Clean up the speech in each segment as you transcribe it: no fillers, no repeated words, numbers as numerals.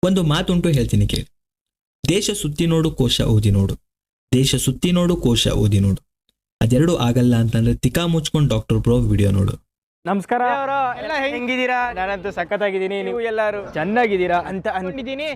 ಒಂದು ಮಾತುಂಟು ಹೇಳ್ತೀನಿ ಕೇಳಿ. ದೇಶ ಸುತ್ತಿ ನೋಡು ಕೋಶ ಓದಿ ನೋಡು, ದೇಶ ಸುತ್ತಿ ನೋಡು ಕೋಶ ಓದಿ ನೋಡು. ಅದೆರಡು ಆಗಲ್ಲ ಅಂತಂದ್ರೆ ತಿಕಾ ಮುಚ್ಕೊಂಡು ಡಾಕ್ಟರ್ ಬ್ರೋ ವಿಡಿಯೋ ನೋಡು. ನಮಸ್ಕಾರ ಎಲ್ಲ ಹೆಂಗಿದ್ದೀರಾ? ನಾನಂತೂ ಸಖತ್ತಾಗಿದ್ದೀನಿ, ನೀವು ಎಲ್ಲರೂ ಚೆನ್ನಾಗಿದ್ದೀರಾ ಅಂತ ಅನ್ಕೊಂಡಿದ್ದೀನಿ.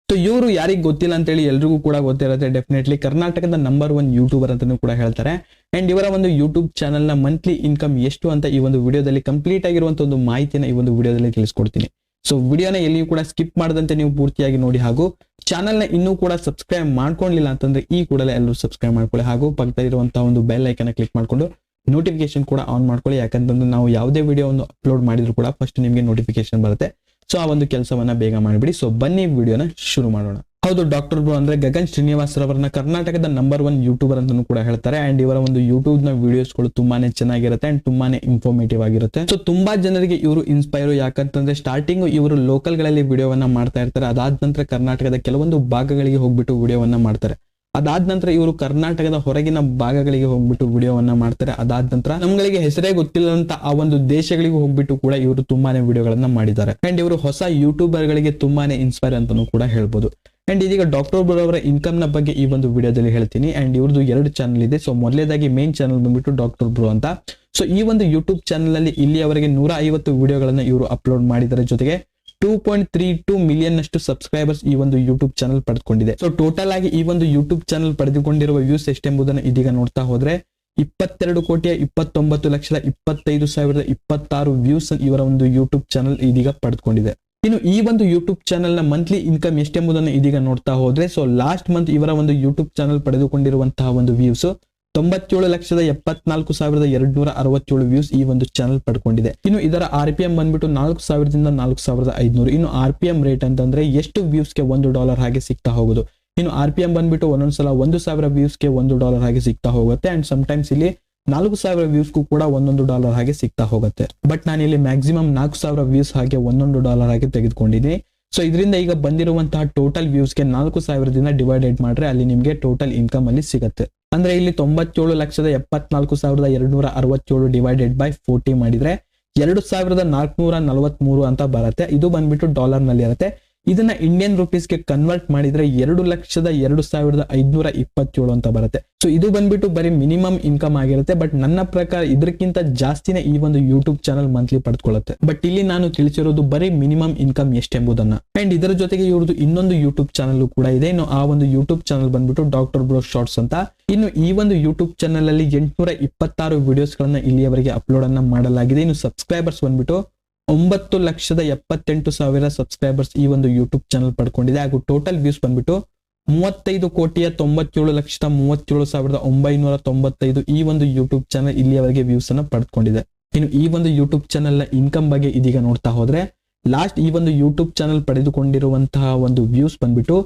ಸೊ ಇವರು ಯಾರಿಗೆ ಗೊತ್ತಿಲ್ಲ ಅಂತೇಳಿ ಎಲ್ರಿಗೂ ಕೂಡ ಗೊತ್ತಿರುತ್ತೆ. ಡೆಫಿನೆಟ್ಲಿ ಕರ್ನಾಟಕದ ನಂಬರ್ 1 ಯೂಟ್ಯೂಬರ್ ಅಂತಾನೂ ಕೂಡ ಹೇಳ್ತಾರೆ. ಅಂಡ್ ಇವರ ಒಂದು ಯೂಟ್ಯೂಬ್ ಚಾನಲ್ ನ ಮಂತ್ಲಿ ಇನ್ಕಮ್ ಎಷ್ಟು ಅಂತ ಈ ಒಂದು ವಿಡಿಯೋದಲ್ಲಿ ಕಂಪ್ಲೀಟ್ ಆಗಿರುವಂತ ಒಂದು ಮಾಹಿತಿನ ಈ ಒಂದು ವಿಡಿಯೋದಲ್ಲಿ ತಿಳಿಸ್ಕೊಡ್ತೀನಿ. ಸೊ ವಿಡಿಯೋನ ಎಲ್ಲಿಯೂ ಕೂಡ ಸ್ಕಿಪ್ ಮಾಡದಂತೆ ನೀವು ಪೂರ್ತಿಯಾಗಿ ನೋಡಿ, ಹಾಗೂ ಚಾನಲ್ ನ ಇನ್ನೂ ಕೂಡ ಸಬ್ಸ್ಕ್ರೈಬ್ ಮಾಡ್ಕೊಂಡಿಲ್ಲ ಅಂತಂದ್ರೆ ಈ ಕೂಡಲೇ ಎಲ್ಲರೂ ಸಬ್ಸ್ಕ್ರೈಬ್ ಮಾಡ್ಕೊಳ್ಳಿ, ಹಾಗೂ ಪಕ್ಕದಲ್ಲಿರುವಂತಹ ಒಂದು ಬೆಲ್ ಐಕನ್ ಕ್ಲಿಕ್ ಮಾಡ್ಕೊಂಡು ನೋಟಿಫಿಕೇಶನ್ ಕೂಡ ಆನ್ ಮಾಡ್ಕೊಳ್ಳಿ. ಯಾಕಂತಂದ್ರೆ ನಾವು ಯಾವುದೇ ವಿಡಿಯೋವನ್ನು ಅಪ್ಲೋಡ್ ಮಾಡಿದ್ರು ಕೂಡ ಫಸ್ಟ್ ನಿಮಗೆ ನೋಟಿಫಿಕೇಶನ್ ಬರುತ್ತೆ. ಸೊ ಆ ಒಂದು ಕೆಲಸವನ್ನ ಬೇಗ ಮಾಡಿಬಿಡಿ. ಸೊ ಬನ್ನಿ ವಿಡಿಯೋನ ಶುರು ಮಾಡೋಣ. ಹೌದು, ಡಾಕ್ಟರ್ ಬ್ರೋ ಅಂದ್ರೆ ಗಗನ್ ಶ್ರೀನಿವಾಸ್ ರವರನ್ನ ಕರ್ನಾಟಕದ ನಂಬರ್ 1 ಯೂಟ್ಯೂಬರ್ ಅಂತಾನೂ ಕೂಡ ಹೇಳ್ತಾರೆ. ಅಂಡ್ ಇವರ ಒಂದು ಯೂಟ್ಯೂಬ್ ನ ವಿಡಿಯೋಸ್ಗಳು ತುಂಬಾನೇ ಚೆನ್ನಾಗಿರುತ್ತೆ ಅಂಡ್ ತುಂಬಾನೇ ಇನ್ಫಾರ್ಮೇಟಿವ್ ಆಗಿರುತ್ತೆ. ಸೊ ತುಂಬಾ ಜನರಿಗೆ ಇವರು ಇನ್ಸ್ಪೈರ್, ಯಾಕಂತಂದ್ರೆ ಸ್ಟಾರ್ಟಿಂಗ್ ಇವರು ಲೋಕಲ್ ಗಳಲ್ಲಿ ವಿಡಿಯೋವನ್ನ ಮಾಡ್ತಾ ಇರ್ತಾರೆ. ಅದಾದ ನಂತರ ಕರ್ನಾಟಕದ ಕೆಲವೊಂದು ಭಾಗಗಳಿಗೆ ಹೋಗ್ಬಿಟ್ಟು ವಿಡಿಯೋವನ್ನ ಮಾಡ್ತಾರೆ. ಅದಾದ ನಂತರ ಇವರು ಕರ್ನಾಟಕದ ಹೊರಗಿನ ಭಾಗಗಳಿಗೆ ಹೋಗ್ಬಿಟ್ಟು ವಿಡಿಯೋವನ್ನ ಮಾಡ್ತಾರೆ. ಅದಾದ ನಂತರ ನಮ್ಗಳಿಗೆ ಹೆಸರೇ ಗೊತ್ತಿಲ್ಲದಂತ ಆ ಒಂದು ದೇಶಗಳಿಗೆ ಹೋಗ್ಬಿಟ್ಟು ಕೂಡ ಇವರು ತುಂಬಾನೇ ವಿಡಿಯೋಗಳನ್ನ ಮಾಡಿದ್ದಾರೆ. ಅಂಡ್ ಇವರು ಹೊಸ ಯೂಟ್ಯೂಬರ್ ಗಳಿಗೆ ತುಂಬಾನೇ ಇನ್ಸ್ಪೈರ್ ಅಂತಾನೂ ಕೂಡ ಹೇಳ್ಬೋದು. ಅಂಡ್ ಇದೀಗ ಡಾಕ್ಟರ್ ಬ್ರೋ ಅವರ ಇನ್ಕಮ್ ನ ಬಗ್ಗೆ ಈ ಒಂದು ವಿಡಿಯೋದಲ್ಲಿ ಹೇಳ್ತೀನಿ. ಅಂಡ್ ಇವ್ರದ್ದು 2 ಚಾನಲ್ ಇದೆ. ಸೊ ಮೊದಲೇದಾಗಿ ಮೇನ್ ಚಾನಲ್ ಬಂದ್ಬಿಟ್ಟು ಡಾಕ್ಟರ್ ಬ್ರೋ ಅಂತ. ಸೊ ಈ ಒಂದು ಯೂಟ್ಯೂಬ್ ಚಾನಲ್ ಅಲ್ಲಿ ಇಲ್ಲಿಯವರೆಗೆ 150 ವಿಡಿಯೋಗಳನ್ನ ಇವರು ಅಪ್ಲೋಡ್ ಮಾಡಿದ್ದಾರೆ. ಜೊತೆಗೆ 2.32 ಮಿಲಿಯನ್ ಅಷ್ಟು ಸಬ್ಸ್ಕ್ರೈಬರ್ಸ್ ಈ ಒಂದು ಯೂಟ್ಯೂಬ್ ಚಾನಲ್ ಪಡೆದುಕೊಂಡಿದೆ. ಸೊ ಟೋಟಲ್ ಆಗಿ ಈ ಒಂದು ಯೂಟ್ಯೂಬ್ ಚಾನಲ್ ಪಡೆದುಕೊಂಡಿರುವ ವ್ಯೂಸ್ ಎಷ್ಟೆಂಬುದನ್ನು ಇದೀಗ ನೋಡ್ತಾ ಹೋದ್ರೆ 22,29,25,26 ವ್ಯೂಸ್ ಇವರ ಒಂದು ಯೂಟ್ಯೂಬ್ ಚಾನಲ್ ಇದೀಗ ಪಡೆದುಕೊಂಡಿದೆ. ಇನ್ನು ಈ ಒಂದು ಯೂಟ್ಯೂಬ್ ಚಾನಲ್ ನ ಮಂತ್ಲಿ ಇನ್ಕಮ್ ಎಷ್ಟೆಂಬುದನ್ನು ಇದೀಗ ನೋಡ್ತಾ ಹೋದ್ರೆ, ಸೊ ಲಾಸ್ಟ್ ಮಂತ್ ಇವರ ಒಂದು ಯೂಟ್ಯೂಬ್ ಚಾನಲ್ ಪಡೆದುಕೊಂಡಿರುವಂತಹ ಒಂದು ವ್ಯೂಸ್ 97,74,267 ವ್ಯೂಸ್ ಈ ಒಂದು ಚಾನಲ್ ಪಡ್ಕೊಂಡಿದೆ. ಇನ್ನು ಇದರ RPM ಬಂದ್ಬಿಟ್ಟು 4,000ದಿಂದ 4,500. ಇನ್ನು RPM ರೇಟ್ ಅಂತಂದ್ರೆ ಎಷ್ಟು ವ್ಯೂಸ್ಗೆ $1 ಹಾಗೆ ಸಿಗ್ತಾ ಹೋಗುದು. ಇನ್ನು RPM ಬಂದ್ಬಿಟ್ಟು ಒಂದೊಂದ್ಸಲ 1,000 ವ್ಯೂಸ್ಗೆ $1 ಹಾಗೆ ಸಿಗ್ತಾ ಹೋಗುತ್ತೆ. ಅಂಡ್ ಸಮಟೈಮ್ಸ್ ಇಲ್ಲಿ 4,000 ವ್ಯೂಸ್ಗೂ ಕೂಡ $1 ಹಾಗೆ ಸಿಗ್ತಾ ಹೋಗುತ್ತೆ. ಬಟ್ ನಾನು ಇಲ್ಲಿ ಮ್ಯಾಕ್ಸಿಮಮ್ 4,000 ವ್ಯೂಸ್ ಹಾಗೆ $1 ಹಾಗೆ ತೆಗೆದುಕೊಂಡಿದ್ದೀನಿ. ಸೊ ಇದರಿಂದ ಈಗ ಬಂದಿರುವಂತಹ ಟೋಟಲ್ ವ್ಯೂಸ್ಗೆ 4,000ದಿಂದ ಡಿವೈಡೆಡ್ ಮಾಡ್ರೆ ಅಲ್ಲಿ ನಿಮಗೆ ಟೋಟಲ್ ಇನ್ಕಮ್ ಅಲ್ಲಿ ಸಿಗುತ್ತೆ. ಅಂದ್ರೆ ಇಲ್ಲಿ 97,74,267 ಡಿವೈಡೆಡ್ ಬೈ 40 ಮಾಡಿದ್ರೆ 2,443 ಅಂತ ಬರುತ್ತೆ. ಇದು ಬಂದ್ಬಿಟ್ಟು ಡಾಲರ್ ನಲ್ಲಿ ಇರುತ್ತೆ. ಇದನ್ನ ಇಂಡಿಯನ್ ರುಪೀಸ್ಗೆ ಕನ್ವರ್ಟ್ ಮಾಡಿದ್ರೆ 2,02,527 ಅಂತ ಬರುತ್ತೆ. ಸೊ ಇದು ಬಂದ್ಬಿಟ್ಟು ಬರೀ ಮಿನಿಮಮ್ ಇನ್ಕಮ್ ಆಗಿರುತ್ತೆ. ಬಟ್ ನನ್ನ ಪ್ರಕಾರ ಇದಕ್ಕಿಂತ ಜಾಸ್ತಿನೇ ಈ ಒಂದು ಯೂಟ್ಯೂಬ್ ಚಾನಲ್ ಮಂತ್ಲಿ ಪಡೆದುಕೊಳ್ಳುತ್ತೆ. ಬಟ್ ಇಲ್ಲಿ ನಾನು ತಿಳಿಸಿರೋದು ಬರೀ ಮಿನಿಮಮ್ ಇನ್ಕಮ್ ಎಷ್ಟೆಂಬುದನ್ನ. ಅಂಡ್ ಇದರ ಜೊತೆಗೆ ಇವ್ರದ್ದು ಇನ್ನೊಂದು ಯೂಟ್ಯೂಬ್ ಚಾನಲ್ ಕೂಡ ಇದೆ. ಇನ್ನು ಆ ಒಂದು ಯೂಟ್ಯೂಬ್ ಚಾನಲ್ ಬಂದ್ಬಿಟ್ಟು ಡಾಕ್ಟರ್ ಬ್ರೋ ಶಾರ್ಟ್ಸ್ ಅಂತ. ಇನ್ನು ಈ ಒಂದು ಯೂಟ್ಯೂಬ್ ಚಾನಲ್ ಅಲ್ಲಿ 826 ವಿಡಿಯೋಸ್ ಗಳನ್ನ ಇಲ್ಲಿಯವರೆಗೆ ಅಪ್ಲೋಡ್ ಅನ್ನ ಮಾಡಲಾಗಿದೆ. ಇನ್ನು ಸಬ್ಸ್ಕ್ರೈಬರ್ಸ್ ಬಂದ್ಬಿಟ್ಟು 9,78,000 ಸಬ್ಸ್ಕ್ರೈಬರ್ಸ್ ಈ ಒಂದು ಯೂಟ್ಯೂಬ್ ಚಾನಲ್ ಪಡ್ಕೊಂಡಿದೆ. ಹಾಗೂ ಟೋಟಲ್ ವ್ಯೂಸ್ ಬಂದ್ಬಿಟ್ಟು 35,97,37,995 ಈ ಒಂದು ಯೂಟ್ಯೂಬ್ ಚಾನಲ್ ಇಲ್ಲಿಯವರೆಗೆ ವ್ಯೂಸ್ ಅನ್ನ ಪಡ್ಕೊಂಡಿದೆ. ಇನ್ನು ಈ ಒಂದು ಯೂಟ್ಯೂಬ್ ಚಾನಲ್ ನ ಇನ್ಕಮ್ ಬಗ್ಗೆ ಇದೀಗ ನೋಡ್ತಾ ಹೋದ್ರೆ, ಲಾಸ್ಟ್ ಈ ಒಂದು ಯೂಟ್ಯೂಬ್ ಚಾನಲ್ ಪಡೆದುಕೊಂಡಿರುವಂತಹ ಒಂದು ವ್ಯೂಸ್ ಬಂದ್ಬಿಟ್ಟು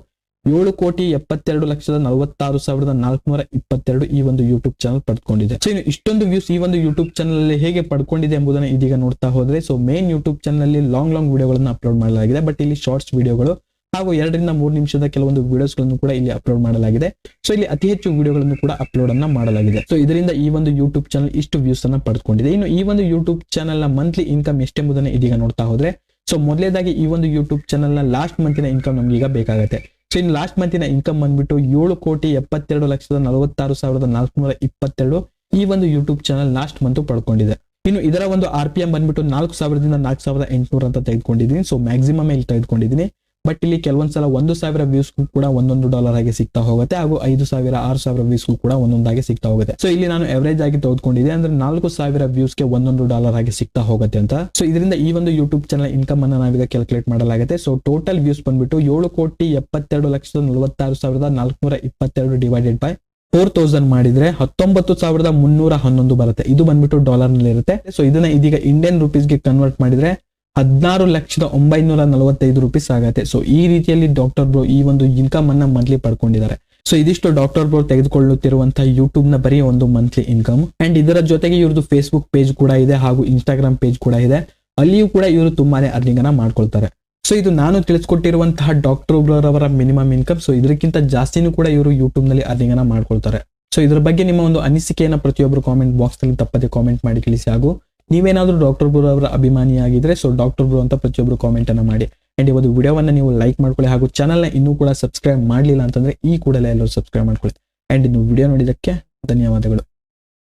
7,72,46,422 ಈ ಒಂದು ಯೂಟ್ಯೂಬ್ ಚಾನಲ್ ಪಡ್ಕೊಂಡಿದೆ. ಸೊ ಇನ್ನು ಇಷ್ಟೊಂದು ವ್ಯೂಸ್ ಈ ಒಂದು ಯೂಟ್ಯೂಬ್ ಚಾನಲ್ ಅಲ್ಲಿ ಹೇಗೆ ಪಡ್ಕೊಂಡಿದೆ ಎಂಬುದನ್ನು ಇದೀಗ ನೋಡ್ತಾ ಹೋದ್ರೆ, ಸೊ ಮೇನ್ ಯೂಟ್ಯೂಬ್ ಚಾನಲ್ ಅಲ್ಲಿ ಲಾಂಗ್ ವಿಡಿಯೋಗಳನ್ನು ಅಪ್ಲೋಡ್ ಮಾಡಲಾಗಿದೆ. ಬಟ್ ಇಲ್ಲಿ ಶಾರ್ಟ್ಸ್ ವಿಡಿಯೋಗಳು ಹಾಗೂ 2 ರಿಂದ 3 ನಿಮಿಷದ ಕೆಲವೊಂದು ವಿಡಿಯೋಸ್ ಗಳನ್ನು ಕೂಡ ಇಲ್ಲಿ ಅಪ್ಲೋಡ್ ಮಾಡಲಾಗಿದೆ. ಸೊ ಇಲ್ಲಿ ಅತಿ ಹೆಚ್ಚು ವಿಡಿಯೋಗಳನ್ನು ಕೂಡ ಅಪ್ಲೋಡ್ ಅನ್ನ ಮಾಡಲಾಗಿದೆ. ಸೊ ಇದರಿಂದ ಈ ಒಂದು ಯೂಟ್ಯೂಬ್ ಚಾನಲ್ ಇಷ್ಟು ವ್ಯೂಸ್ ಅನ್ನ ಪಡ್ಕೊಂಡಿದೆ. ಇನ್ನು ಈ ಒಂದು ಯೂಟ್ಯೂಬ್ ಚಾನಲ್ ನ ಮಂತ್ಲಿ ಇನ್ಕಮ್ ಎಷ್ಟೆಂಬುದನ್ನು ಇದೀಗ ನೋಡ್ತಾ ಹೋದ್ರೆ, ಸೊ ಮೊದಲೇದಾಗಿ ಈ ಒಂದು ಯೂಟ್ಯೂಬ್ ಚಾನಲ್ ನ ಲಾಸ್ಟ್ ಮಂತಿನ ಇನ್ಕಮ್ ನಮ್ಗೆ ಈಗ ಬೇಕಾಗುತ್ತೆ. ಸೊ ಇನ್ನು ಲಾಸ್ಟ್ ಮಂತಿನ ಇನ್ಕಮ್ ಬಂದ್ಬಿಟ್ಟು 7,72,46,422 ಈ ಒಂದು ಯೂಟ್ಯೂಬ್ ಚಾನಲ್ ಲಾಸ್ಟ್ ಮಂತ್ ಪಡ್ಕೊಂಡಿದೆ. ಇನ್ನು ಇದರ ಒಂದು RPM ಬಂದ್ಬಿಟ್ಟು 4,000ದಿಂದ 4,800 ಅಂತ ತೆಗೆದುಕೊಂಡಿದ್ದೀನಿ. ಸೊ ಮ್ಯಾಕ್ಸಿಮಮ್ ಇಲ್ಲಿ ತೆಗೆದುಕೊಂಡಿದ್ದೀನಿ. ಬಟ್ ಇಲ್ಲಿ ಕೆಲವೊಂದ್ಸಲ 1,000 ವ್ಯೂಸ್ ಕೂಡ $1 ಹಾಗೆ ಸಿಗ್ತಾ ಹೋಗುತ್ತೆ. ಹಾಗೂ 5,000 6,000 ವ್ಯೂಸ್ ಕೂಡ ಒಂದೊಂದಾಗಿ ಸಿಗ್ತಾ ಹೋಗುತ್ತೆ. ಸೊ ಇಲ್ಲಿ ನಾನು ಅವರೇಜ್ ಆಗಿ ತೆಗೆದುಕೊಂಡಿದ್ದೆ, ಅಂದ್ರೆ 4,000 ವ್ಯೂಸ್ಗೆ $1 ಹಾಗೆ ಸಿಗ್ತಾ ಹೋಗುತ್ತೆ ಅಂತ. ಸೊ ಇದರಿಂದ ಈ ಒಂದು ಯೂಟ್ಯೂಬ್ ಚಾನಲ್ ಇನ್ಕಮ್ ಅನ್ನ ನಾವೀಗ ಕ್ಯಾಲ್ಕುಲೇಟ್ ಮಾಡಲಾಗುತ್ತೆ. ಸೊ ಟೋಟಲ್ ವ್ಯೂಸ್ ಬಂದ್ಬಿಟ್ಟು 7,72,46,422 ಡಿವೈಡೆಡ್ ಬೈ 4,000 ಮಾಡಿದ್ರೆ 19,311 ಬರುತ್ತೆ. ಇದು ಬಂದ್ಬಿಟ್ಟು ಡಾಲರ್ ನಲ್ಲಿ ಇರುತ್ತೆ. ಸೊ ಇದನ್ನ ಇದೀಗ ಇಂಡಿಯನ್ ರುಪೀಸ್ಗೆ ಕನ್ವರ್ಟ್ ಮಾಡಿದ್ರೆ 16,945 ರೂಪೀಸ್ ಆಗುತ್ತೆ. ಸೊ ಈ ರೀತಿಯಲ್ಲಿ ಡಾಕ್ಟರ್ ಬ್ರೋ ಈ ಒಂದು ಇನ್ಕಮ್ ಅನ್ನ ಮಂತ್ಲಿ ಪಡ್ಕೊಂಡಿದ್ದಾರೆ. ಸೊ ಇದಿಷ್ಟು ಡಾಕ್ಟರ್ ಬ್ರೋ ತೆಗೆದುಕೊಳ್ಳುತ್ತಿರುವಂತಹ ಯೂಟ್ಯೂಬ್ ನ ಬರೀ ಒಂದು ಮಂತ್ಲಿ ಇನ್ಕಮ್. ಅಂಡ್ ಇದರ ಜೊತೆಗೆ ಇವ್ರದ್ದು ಫೇಸ್ಬುಕ್ ಪೇಜ್ ಕೂಡ ಇದೆ, ಹಾಗೂ ಇನ್ಸ್ಟಾಗ್ರಾಮ್ ಪೇಜ್ ಕೂಡ ಇದೆ. ಅಲ್ಲಿಯೂ ಕೂಡ ಇವರು ತುಂಬಾನೇ ಅರ್ನಿಂಗ್ ಅನ್ನ ಮಾಡ್ಕೊಳ್ತಾರೆ. ಸೊ ಇದು ನಾನು ತಿಳಿಸ್ಕೊಟ್ಟಿರುವಂತಹ ಡಾಕ್ಟರ್ ಬ್ರೋ ಅವರ ಮಿನಿಮಮ್ ಇನ್ಕಮ್. ಸೊ ಇದಕ್ಕಿಂತ ಜಾಸ್ತಿನೂ ಕೂಡ ಇವರು ಯೂಟ್ಯೂಬ್ ನಲ್ಲಿ ಅರ್ನಿಂಗ್ ಅನ್ನ ಮಾಡ್ಕೊಳ್ತಾರೆ. ಸೊ ಇದ್ರ ಬಗ್ಗೆ ನಿಮ್ಮ ಒಂದು ಅನಿಸಿಕೆಯನ್ನ ಪ್ರತಿಯೊಬ್ಬರು ಕಾಮೆಂಟ್ ಬಾಕ್ಸ್ ನಲ್ಲಿ ತಪ್ಪದೆ ಕಾಮೆಂಟ್ ಮಾಡಿ ತಿಳಿಸಿ. ಹಾಗೂ ನೀವೇನಾದ್ರೂ ಡಾಕ್ಟರ್ ಬ್ರೋ ಅವರ ಅಭಿಮಾನಿಯಾಗಿದ್ರೆ ಸೊ ಡಾಕ್ಟರ್ ಬ್ರೋ ಅಂತ ಪ್ರತಿಯೊಬ್ಬರು ಕಾಮೆಂಟ್ ಅನ್ನ ಮಾಡಿ. ಅಂಡ್ ಈ ಒಂದು ವಿಡಿಯೋವನ್ನು ನೀವು ಲೈಕ್ ಮಾಡ್ಕೊಳ್ಳಿ ಹಾಗೂ ಚಾನಲ್ನ ಇನ್ನೂ ಕೂಡ ಸಬ್ಸ್ಕ್ರೈಬ್ ಮಾಡಲಿಲ್ಲ ಅಂತಂದ್ರೆ ಈ ಕೂಡಲೇ ಎಲ್ಲರೂ ಸಬ್ಸ್ಕ್ರೈಬ್ ಮಾಡ್ಕೊಳ್ಳಿ. ಅಂಡ್ ಇನ್ನು ವಿಡಿಯೋ ನೋಡಿದ್ದಕ್ಕೆ ಧನ್ಯವಾದಗಳು.